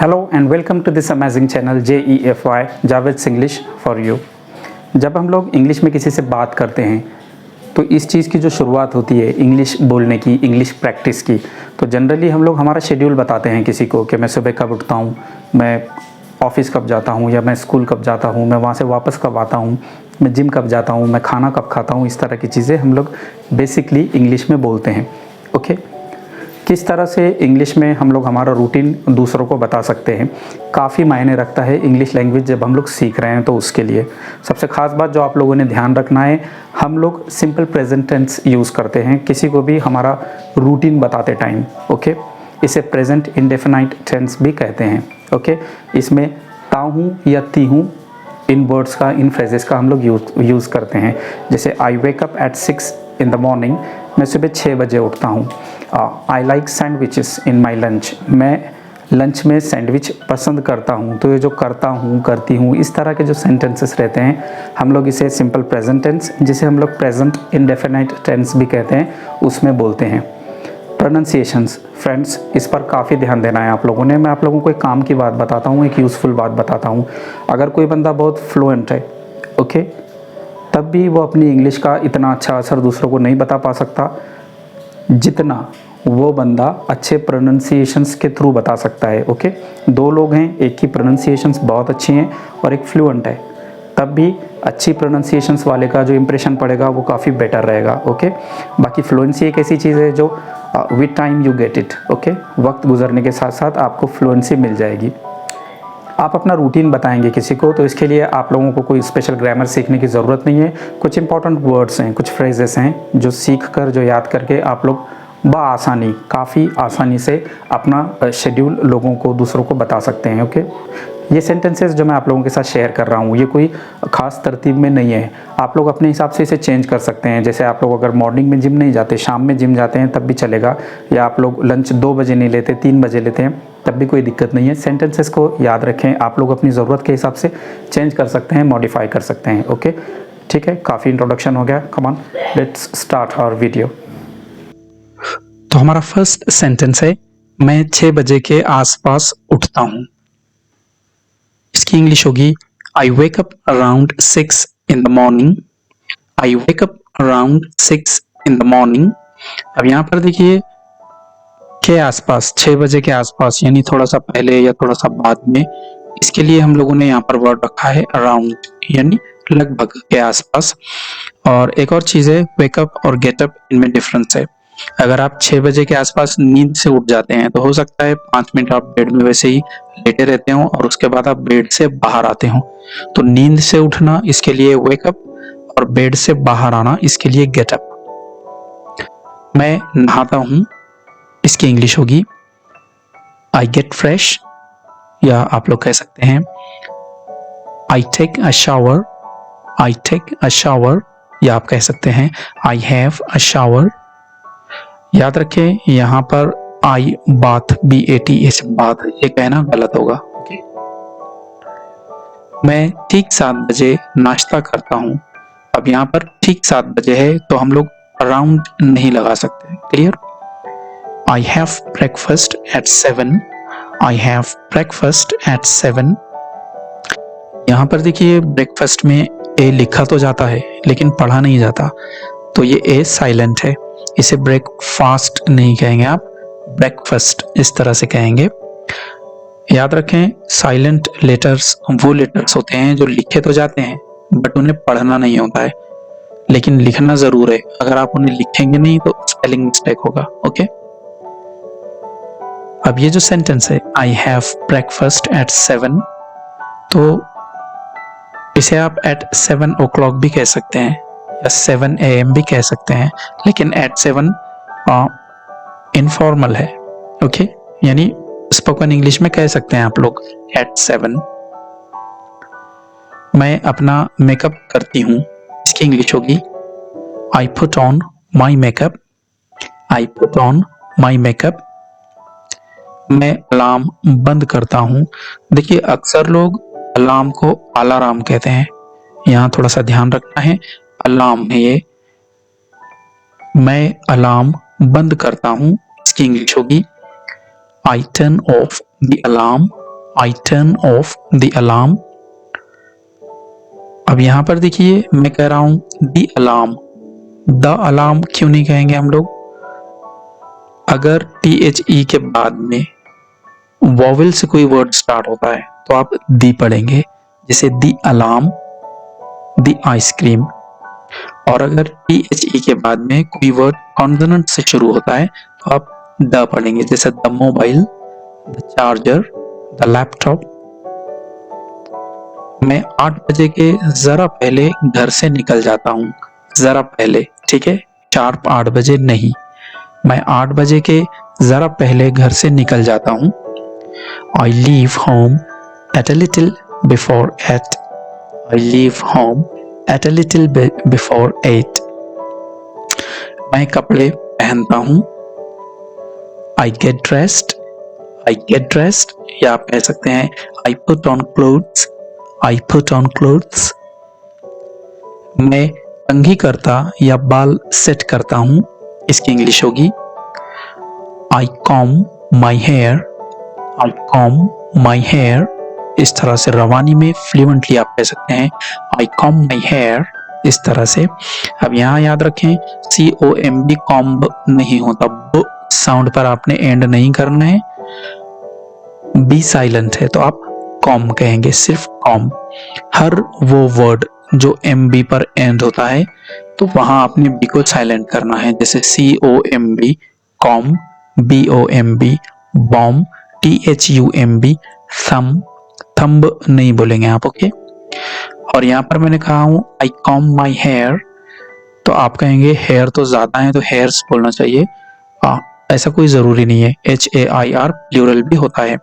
Hello and welcome to this amazing channel JEFY Javed English for you. जब हम लोग English में किसी से बात करते हैं तो इस चीज़ की जो शुरुआत होती है इंग्लिश बोलने की, इंग्लिश प्रैक्टिस की, तो जनरली हम लोग हमारा शेड्यूल बताते हैं किसी को कि मैं सुबह कब उठता हूँ, मैं ऑफिस कब जाता हूँ या मैं स्कूल कब जाता हूँ, मैं वहाँ से वापस कब आता हूँ, मैं जिम कब जाता हूँ, मैं खाना कब खाता हूँ। इस तरह की चीज़ें हम लोग बेसिकली इंग्लिश में बोलते हैं। ओके, किस तरह से इंग्लिश में हम लोग हमारा रूटीन दूसरों को बता सकते हैं, काफ़ी मायने रखता है इंग्लिश लैंग्वेज जब हम लोग सीख रहे हैं। तो उसके लिए सबसे ख़ास बात जो आप लोगों ने ध्यान रखना है, हम लोग सिंपल प्रेजेंट टेंस यूज़ करते हैं किसी को भी हमारा रूटीन बताते टाइम। ओके, इसे प्रेजेंट इंडेफिनाइट टेंस भी कहते हैं। ओके, इसमें ता हूँ या ती हूँ इन वर्ड्स का, इन फ्रेजेस का हम लोग यूज़ करते हैं। जैसे I wake up at 6 in the morning, मैं सुबह 6 बजे उठता हूँ। I like sandwiches in my lunch, मैं लंच में सैंडविच पसंद करता हूँ। तो ये जो करता हूँ, करती हूँ, इस तरह के जो सेंटेंसेस रहते हैं हम लोग इसे सिंपल प्रेजेंट टेंस, जिसे हम लोग प्रेजेंट इंडेफिनाइट टेंस भी कहते हैं, उसमें बोलते हैं। प्रोनाउंसिएशंस फ्रेंड्स, इस पर काफ़ी ध्यान देना है आप लोगों ने। मैं आप लोगों को एक काम की बात बताता हूँ, एक यूज़फुल बात बताता हूँ। अगर कोई बंदा बहुत फ्लुएंट है, ओके, तब भी वो अपनी इंग्लिश का इतना अच्छा असर दूसरों को नहीं बता पा सकता जितना वो बंदा अच्छे प्रोनाउंसिएशंस के थ्रू बता सकता है। ओके, दो लोग हैं, एक की प्रोनाउंसिएशंस बहुत अच्छी हैं और एक फ्लुएंट है, तब भी अच्छी प्रोनाउंसिएशंस वाले का जो इंप्रेशन पड़ेगा वो काफ़ी बेटर रहेगा। ओके, बाकी फ्लुएंसी एक ऐसी चीज़ है जो with time you get it. Okay, वक्त गुजरने के साथ साथ आपको फ्लुएंसी मिल जाएगी। आप अपना रूटीन बताएंगे किसी को, तो इसके लिए आप लोगों को कोई स्पेशल ग्रामर सीखने की ज़रूरत नहीं है। कुछ इंपॉर्टेंट वर्ड्स हैं, कुछ फ्रेजेस हैं जो सीख कर, जो याद करके आप लोग बआसानी, काफ़ी आसानी से अपना शेड्यूल लोगों को, दूसरों को बता सकते हैं। ओके, ये सेंटेंसेस जो मैं आप लोगों के साथ शेयर कर रहा हूँ ये कोई ख़ास तरतीब में नहीं है, आप लोग अपने हिसाब से इसे चेंज कर सकते हैं। जैसे आप लोग अगर मॉर्निंग में जिम नहीं जाते, शाम में जिम जाते हैं, तब भी चलेगा। या आप लोग लंच 2 बजे नहीं लेते, 3 बजे लेते हैं, तब भी कोई दिक्कत नहीं है। सेंटेंसेस को याद रखें, आप लोग अपनी ज़रूरत के हिसाब से चेंज कर सकते हैं, मॉडिफाई कर सकते हैं। ओके, ठीक है, काफ़ी इंट्रोडक्शन हो गया। Come on, let's start our video. तो हमारा फर्स्ट सेंटेंस है, मैं 6 बजे के आसपास उठता हूँ। इसकी इंग्लिश होगी I wake up around 6 in the morning. I wake up around 6 in the morning. अब यहाँ पर देखिए के आसपास, 6 बजे के आसपास, यानी थोड़ा सा पहले या थोड़ा सा बाद में। इसके लिए हम लोगों ने यहाँ पर वर्ड रखा है अराउंड, यानी लगभग के आसपास। और एक और चीज है, वेकअप और गेटअप, इनमें डिफरेंस है। अगर आप 6 बजे के आसपास नींद से उठ जाते हैं तो हो सकता है 5 मिनट आप बेड में वैसे ही लेटे रहते हो और उसके बाद आप बेड से बाहर आते हो। तो नींद से उठना इसके लिए वेकअप और बेड से बाहर आना इसके लिए गेटअप। मैं नहाता हूं, इसकी इंग्लिश होगी आई गेट फ्रेश, या आप लोग कह सकते हैं I take a shower. I take a shower, या आप कह सकते हैं आई हैव अ शावर। याद रखें यहां पर आई बात, BAT बात, ये कहना गलत होगा। मैं ठीक 7 बजे नाश्ता करता हूं। अब यहां पर ठीक 7 बजे है तो हम लोग अराउंड नहीं लगा सकते। Clear? I have breakfast at 7। I have breakfast at 7। यहां पर देखिए ब्रेकफास्ट में ए लिखा तो जाता है लेकिन पढ़ा नहीं जाता, तो ये ए साइलेंट है। इसे ब्रेकफास्ट नहीं कहेंगे आप, ब्रेकफास्ट इस तरह से कहेंगे। याद रखें साइलेंट लेटर्स वो लेटर्स होते हैं जो लिखे तो जाते हैं बट उन्हें पढ़ना नहीं होता है, लेकिन लिखना जरूर है। अगर आप उन्हें लिखेंगे नहीं तो स्पेलिंग मिस्टेक होगा। ओके, अब ये जो सेंटेंस है आई हैव ब्रेकफास्ट एट 7, तो इसे आप एट 7 o'clock भी कह सकते हैं या 7 AM भी कह सकते हैं, लेकिन एट 7 इनफॉर्मल है। ओके, यानी स्पोकन इंग्लिश में कह सकते हैं आप लोग एट 7। मैं अपना मेकअप करती हूँ, इसकी इंग्लिश होगी I put on my makeup. I put on my makeup. मैं अलार्म बंद करता हूँ। देखिए अक्सर लोग अलार्म को अलार्म कहते हैं, यहाँ थोड़ा सा ध्यान रखना है, अलार्म है ये। मैं अलार्म बंद करता हूँ, इसकी इंग्लिश होगी I turn off the alarm. I turn off the alarm. अब यहां पर देखिए मैं कह रहा हूं द अलार्म, द अलार्म क्यों नहीं कहेंगे हम लोग? अगर THE के बाद में वॉवेल से कोई वर्ड स्टार्ट होता है तो आप दी पढ़ेंगे, जैसे दी अलार्म, दी आइसक्रीम। और अगर THE के बाद में कोई वर्ड कॉन्सोनेंट से शुरू होता है तो आप द पढ़ेंगे, जैसे the mobile, the charger, the laptop. मैं 8 बजे के जरा पहले घर से निकल जाता हूँ, जरा पहले, ठीक है, शार्प 8 बजे नहीं, मैं 8 बजे के जरा पहले घर से निकल जाता हूँ। I leave home at a little before 8. I leave home at a little before 8. मैं कपड़े पहनता हूँ। I get dressed. I get dressed, या आप कह सकते हैं I put on clothes. I put on clothes. मैं कंघी करता या बाल सेट करता हूँ, इसकी इंग्लिश होगी I comb my hair. I comb my hair. इस तरह से रवानी में फ्लुएंटली आप कह सकते हैं I comb my hair, इस तरह से। अब यहाँ याद रखें COMB कॉम्ब नहीं होता, ब साउंड पर आपने एंड नहीं करना है, बी साइलेंट है तो आप कॉम कहेंगे, सिर्फ कॉम। हर वो वर्ड जो MB पर एंड होता है तो वहां आपने बी को साइलेंट करना है, जैसे COMB com, BOMB Baum, THUMB थम, थंब नहीं बोलेंगे आप, ओके। और यहाँ पर मैंने कहा हूं आई कॉम माई हेयर, तो आप कहेंगे हेयर तो ज्यादा है तो हेयर्स बोलना चाहिए। ऐसा कोई जरूरी नहीं है, HAIR प्लूरल भी होता है,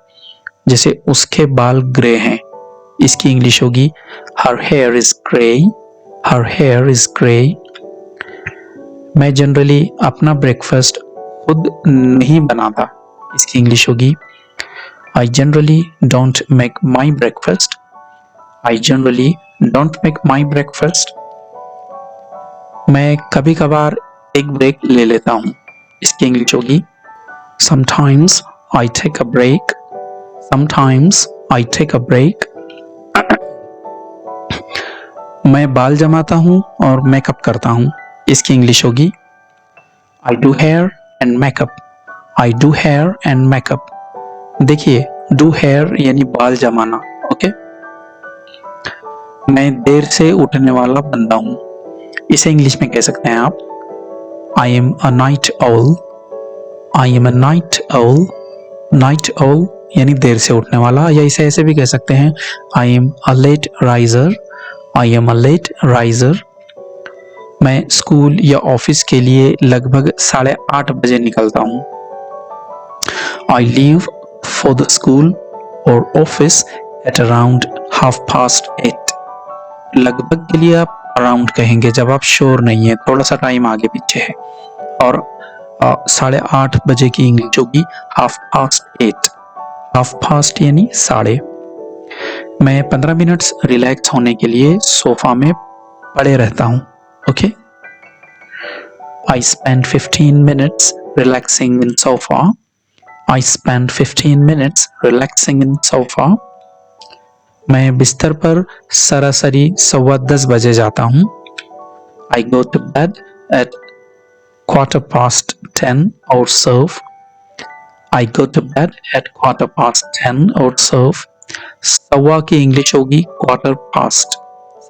जैसे उसके बाल ग्रे हैं, इसकी इंग्लिश होगी her here is grey, her here is grey. मैं जनरली अपना ब्रेकफास्ट खुद नहीं बनाता, इसकी इंग्लिश होगी I generally don't make my breakfast. I generally don't make my breakfast. मैं कभी कभार एक ब्रेक ले लेता हूँ, इसकी इंग्लिश होगी Sometimes I take a break. Sometimes I take a break. मैं बाल जमाता हूँ और मेकअप करता हूँ, इसकी इंग्लिश होगी I do hair and makeup. I do hair and makeup. देखिए डू हेयर यानी बाल जमाना, ओके। मैं देर से उठने वाला बंदा हूं, इसे इंग्लिश में कह सकते हैं आप आई am a night all. I am a night all, night all यानी देर से उठने वाला, या इसे ऐसे भी कह सकते हैं I am a late riser. I am a late riser. मैं स्कूल या ऑफिस के लिए लगभग 8:30 बजे निकलता हूं। I leave for the school or office at around 8:30. लगभग के लिए आप अराउंड कहेंगे जब आप श्योर नहीं है, थोड़ा सा टाइम आगे पीछे है। और 8:30 बजे की इंग्लिश होगी 8:30। 8:30 यानी 8:30। मैं 15 मिनट्स रिलैक्स होने के लिए सोफा में पड़े रहता हूँ, okay. I spend 15 minutes relaxing in sofa. I spend 15 minutes relaxing in sofa. मैं बिस्तर पर सरासरी 10:15 बजे जाता हूँ। I go to bed at 10:15 or so. I go to bed at 10:15 or so. सवा की इंग्लिश होगी quarter past,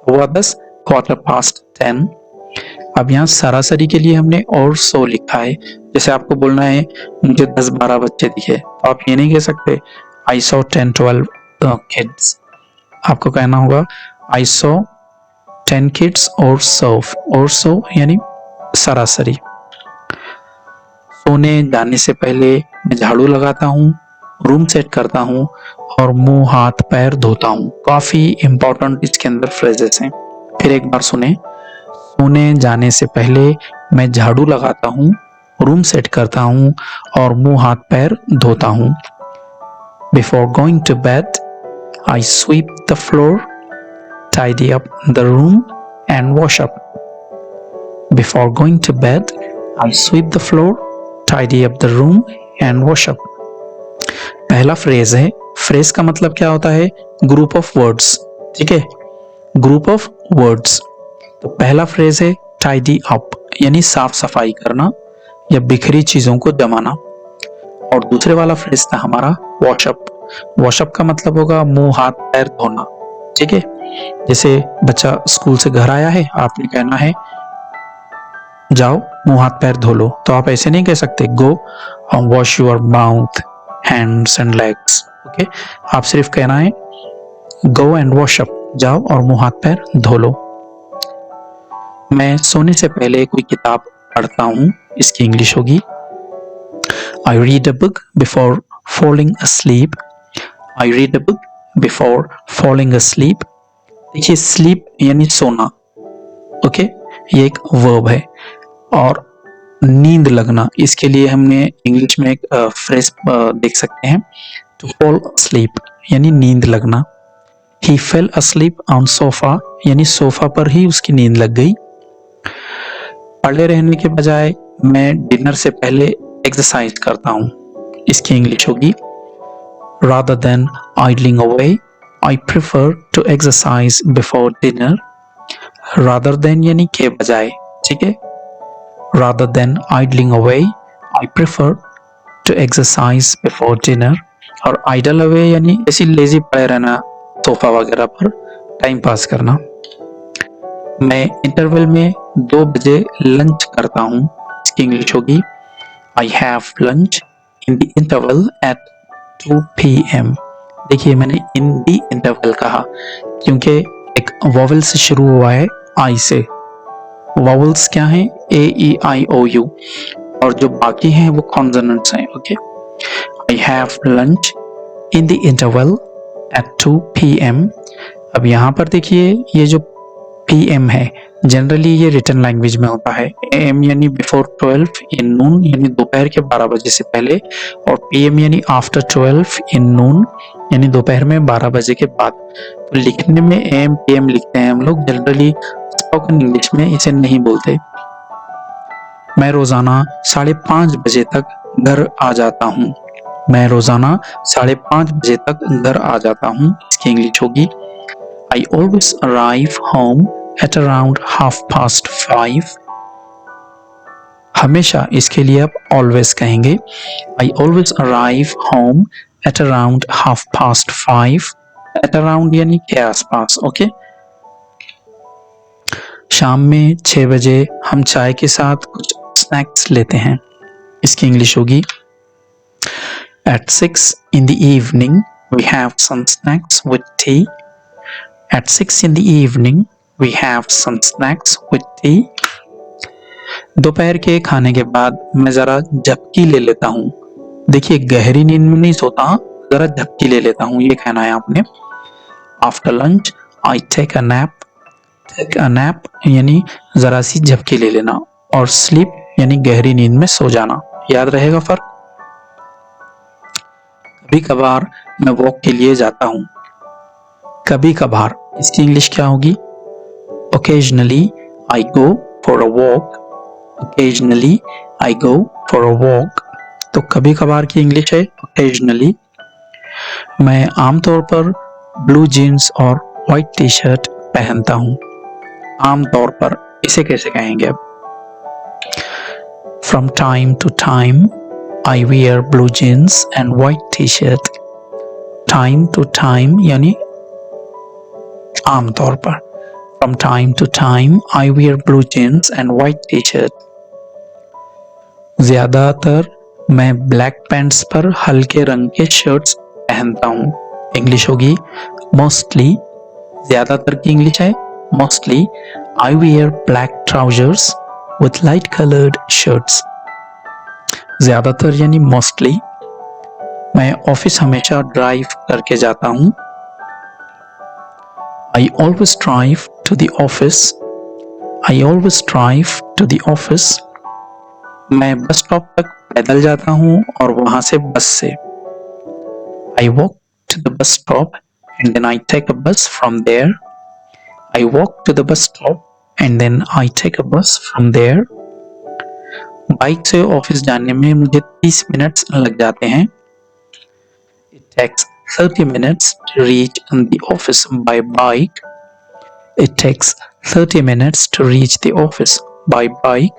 10:15, 10:15। अब यहाँ सरासरी के लिए हमने और सो लिखा है, जैसे आपको बोलना है मुझे 10-12 बच्चे दिखे तो आप ये नहीं कह सकते I saw 10-12 kids, आपको कहना होगा I saw 10 kids or so यानी सरासरी। सोने जाने से पहले मैं झाड़ू लगाता हूँ, रूम सेट करता हूँ और मुंह हाथ पैर धोता हूँ। काफी इंपॉर्टेंट इसके अंदर फ्रेजेस हैं, फिर एक बार सुने। सोने जाने से पहले मैं झाड़ू लगाता हूँ, रूम सेट करता हूँ और मुंह हाथ पैर धोता हूँ। Before going to bed, I sweep the floor, tidy up the room and wash up. Before going to bed, I sweep the floor, tidy up the room and wash up. पहला phrase है phrase का मतलब क्या होता है? Group of words, ठीक है, group of words. तो पहला फ्रेज है टाइडी अप, यानी साफ सफाई करना या बिखरी चीजों को जमाना। और दूसरे वाला फ्रेज था हमारा वॉशअप। वॉशअप का मतलब होगा मुंह हाथ पैर धोना, ठीक है। जैसे बच्चा स्कूल से घर आया है, आपने कहना है जाओ मुंह हाथ पैर धो लो, तो आप ऐसे नहीं कह सकते go wash your mouth hands and legs, okay. आप सिर्फ कहना है गो एंड वॉश अप, जाओ और मुंह हाथ पैर धो लो। मैं सोने से पहले कोई किताब पढ़ता हूँ, इसकी इंग्लिश होगी I read a book before falling asleep. I read a book before falling asleep. देखिए स्लीप यानी सोना, ओके, ये एक वर्ब है। और नींद लगना, इसके लिए हमने इंग्लिश में एक फ्रेज देख सकते हैं, टू फॉल asleep यानी नींद लगना। He fell asleep on sofa यानी सोफा पर ही उसकी नींद लग गई। पड़े रहने के बजाय मैं डिनर से पहले एक्सरसाइज करता हूँ, इसकी इंग्लिश होगी rather than idling away, I prefer to exercise before dinner. rather than यानी के बजाय, ठीक है, rather than idling away, I prefer to exercise before dinner. और idle away यानी ऐसी लेजी पड़े रहना सोफा वगैरह पर, टाइम पास करना। मैं इंटरवल में 2 बजे लंच करता हूँ, इसकी इंग्लिश होगी I have lunch in the interval at 2 p.m. देखिए मैंने in the interval कहा क्योंकि एक वॉवल से शुरू हुआ है I से। वॉवल्स क्या हैं? A, E, I, O, U, और जो बाकी हैं वो कॉन्सोनेंट्स हैं, okay. I have lunch in the interval at 2 p.m. अब यहाँ पर देखिए ये जो PM है जनरली ये रिटन लैंग्वेज में होता है। AM यानी बिफोर 12 इन नून यानी दोपहर के 12 बजे से पहले, और PM यानी आफ्टर 12 इन नून यानी दोपहर में 12 बजे के बाद। तो लिखने में AM PM लिखते हैं हम लोग, जनरली स्पोकन इंग्लिश में इसे नहीं बोलते। मैं रोजाना 5:30 बजे तक घर आ जाता हूँ। मैं रोजाना 5:30 बजे तक घर आ जाता हूँ, इसकी इंग्लिश होगी I always arrive home at around 5:30. हमेशा, इसके लिए आप always कहेंगे I always arrive home at around 5:30. at around यानी के आसपास, ओके। शाम में 6 बजे हम चाय के साथ कुछ स्नैक्स लेते हैं, इसकी इंग्लिश होगी At 6 in the evening we have some snacks with tea. At 6 in the evening we have some snacks with tea. दोपहर के खाने के बाद मैं जरा झपकी ले लेता हूँ। देखिए गहरी नींद में नहीं सोता, जरा झपकी ले लेता हूँ, ये कहना है आपने। After lunch I take a nap. Take a nap यानी जरा सी झपकी ले लेना, और sleep यानी गहरी नींद में सो जाना। याद रहेगा फर्क। कभी कभार मैं वॉक के लिए जाता हूँ। कभी कभार, इसकी इंग्लिश क्या होगी? Occasionally I go for a walk. Occasionally I go for a walk. तो कभी कभार की इंग्लिश है occasionally। मैं आमतौर पर ब्लू जीन्स और व्हाइट टी शर्ट पहनता हूँ। आमतौर पर इसे कैसे कहेंगे अब? From time to time I wear blue jeans and white t-shirt. Time to time यानी आमतौर पर। From time to time I wear blue jeans and white t-shirt. ज्यादातर मैं ब्लैक पैंट्स पर हल्के रंग के शर्ट्स पहनता हूँ, इंग्लिश होगी मोस्टली। ज्यादातर की इंग्लिश है mostly. I wear black trousers with light colored shirts. ज्यादातर यानी मोस्टली। मैं ऑफिस हमेशा ड्राइव करके जाता हूँ। I always drive to the office. I always drive to the office. मैं बस स्टॉप तक पैदल जाता हूँ और वहां से बस से। I walk to the bus stop and then I take a bus from there. I walk to the bus stop and then I take a bus from there. Bike से ऑफिस जाने में मुझे 30 मिनट्स लग जाते हैं। It takes 30 minutes to reach the office by bike. It takes 30 minutes to reach the office by bike.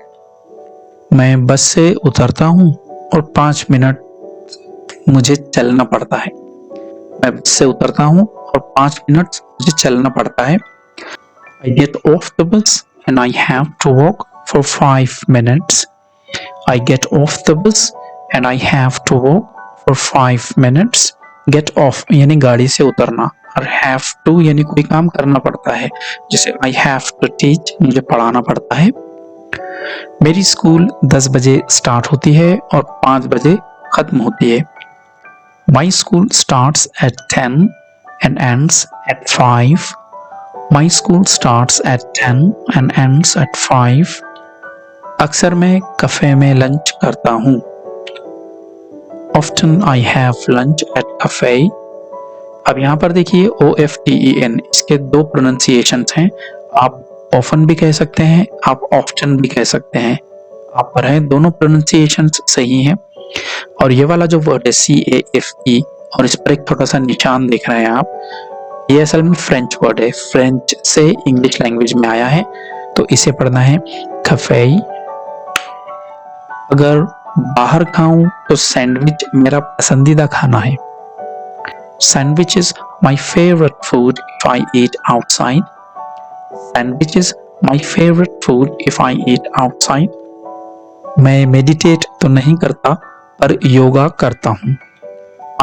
मैं बस से उतरता हूँ और 5 मिनट मुझे चलना पड़ता है. मैं बस से उतरता हूँ और 5 मिनट मुझे चलना पड़ता है. I get off the bus and I have to walk for 5 minutes. I get off the bus and I have to walk for 5 minutes. Get off यानी गाड़ी से उतरना और have to यानी कोई काम करना पड़ता है. जैसे I have to teach, मुझे पढ़ाना पड़ता है. मेरी स्कूल 10 बजे स्टार्ट होती है और 5 बजे खत्म होती है. My school starts at 10 and ends at 5. My school starts at 10 and ends at 5. अक्सर मैं कैफे में लंच करता हूँ. Often I have lunch at cafe. अब यहाँ पर देखिए OFTEN, इसके दो प्रोनाउंसिएशंस हैं. आप often भी कह सकते हैं, आप often भी कह सकते हैं. आप पर है, दोनों प्रोनाउंसिएशंस सही हैं. और ये वाला जो वर्ड है CAFE, और इस पर एक छोटा सा निशान देख रहे हैं आप, ये असल में फ्रेंच वर्ड है. फ्रेंच से इंग्लिश लैंग्वेज में आया है, तो इसे पढ़ना है कैफे. अगर बाहर खाऊं तो सैंडविच मेरा पसंदीदा खाना है. Sandwich is my favourite food if I eat outside. Sandwich is my favourite food if I eat outside. मैं मेडिटेट तो नहीं करता पर योगा करता हूँ.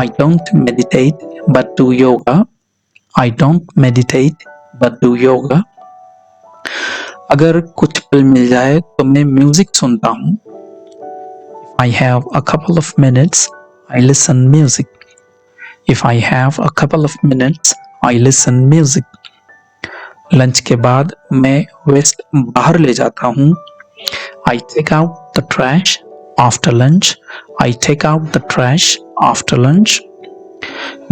I don't meditate but do yoga. I don't meditate but do yoga. अगर कुछ पल मिल जाए तो मैं म्यूजिक सुनता हूँ. If I have a couple of minutes, I listen music. If I have a couple of minutes, I listen music. Lunch के बाद मैं वेस्ट बाहर ले जाता हूँ. I take out the trash after lunch. I take out the trash after lunch.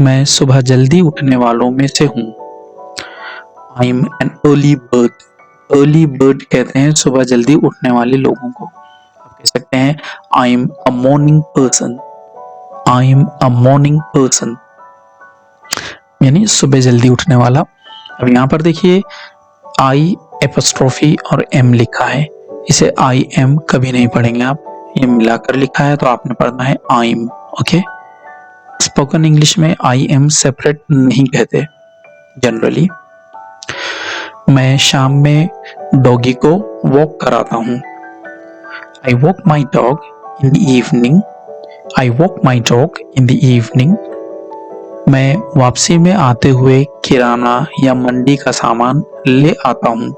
मैं सुबह जल्दी उठने वालों में से हूँ. I'm an early bird. Early bird कहते हैं सुबह जल्दी उठने वाले लोगों को. आप कह सकते हैं I'm a morning person. I'm a morning person. यानी सुबह जल्दी उठने वाला. अब यहाँ पर देखिए I एपोस्ट्रोफी और M लिखा है. इसे I am कभी नहीं पढ़ेंगे आप. ये मिलाकर लिखा है तो आपने पढ़ना है I'm. ओके. स्पोकन इंग्लिश में I am सेपरेट नहीं कहते जनरली. मैं शाम में डॉगी को वॉक कराता हूँ. I walk my dog in the evening. I walk my dog in the evening. मैं वापसी में आते हुए किराना या मंडी का सामान ले आता हूँ.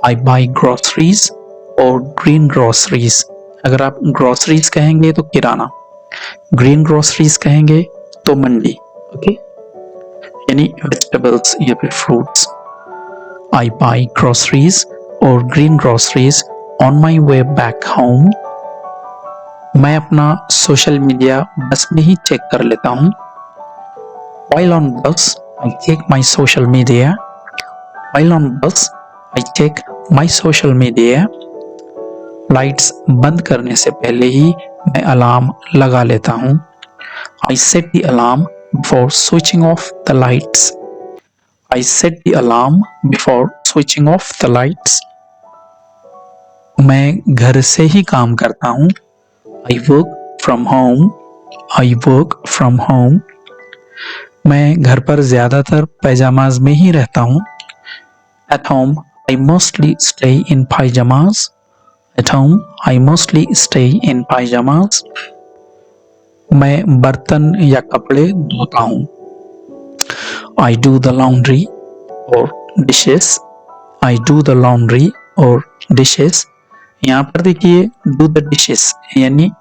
I buy groceries or green groceries. अगर आप ग्रोसरीज कहेंगे तो किराना, ग्रीन ग्रोसरीज कहेंगे तो मंडी. ओके, यानी वेजिटेबल्स या फिर fruits. I buy groceries or green groceries on my way back home. मैं अपना सोशल मीडिया बस में ही चेक कर लेता हूँ. While on bus, I check my social media. While on bus, I check my social media. Lights बंद करने से पहले ही मैं अलार्म लगा लेता हूँ. I set the alarm before switching off the lights. I set the alarm before switching off the lights. मैं घर से ही काम करता हूँ. I work from home. I work from home. मैं घर पर ज्यादातर पैजामाज में ही रहता हूँ. At home, I mostly stay in pajamas. At home, I mostly stay in pajamas. मैं बर्तन या कपड़े धोता हूँ. I do the laundry or dishes. I do the laundry or dishes. यहाँ पर देखिए do the dishes यानी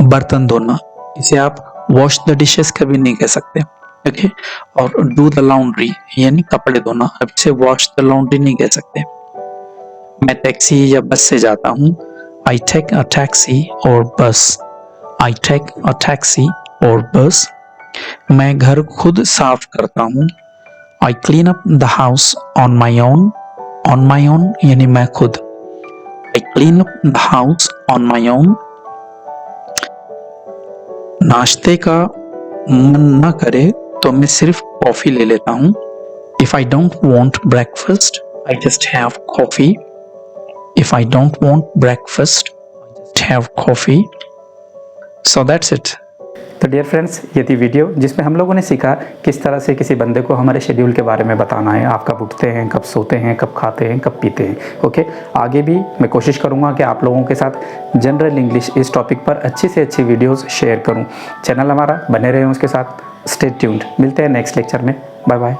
बर्तन धोना. इसे आप wash the dishes कभी नहीं कह सकते. ओके, और do the laundry यानी कपड़े धोना. अब इसे wash the laundry नहीं कह सकते. मैं टैक्सी या बस से जाता हूँ. I take a taxi or bus. I take a taxi or bus. मैं घर खुद साफ करता हूँ. I clean up the house on my own. On my own यानी मैं खुद. I clean up the house on my own. नाश्ते का मन ना करे तो मैं सिर्फ कॉफी ले लेता हूँ. If I don't want breakfast, I just have coffee. If I don't want breakfast, I just have coffee. So that's it. तो डियर फ्रेंड्स, ये थी वीडियो जिसमें हम लोगों ने सीखा किस तरह से किसी बंदे को हमारे शेड्यूल के बारे में बताना है. आप कब उठते हैं, कब सोते हैं, कब खाते हैं, कब पीते हैं. ओके, आगे भी मैं कोशिश करूँगा कि आप लोगों के साथ जनरल इंग्लिश इस टॉपिक पर अच्छी से अच्छी वीडियोज़ शेयर करूँ. चैनल हमारा बने रहे उसके साथ. Stay tuned. मिलते हैं नेक्स्ट लेक्चर में. Bye bye.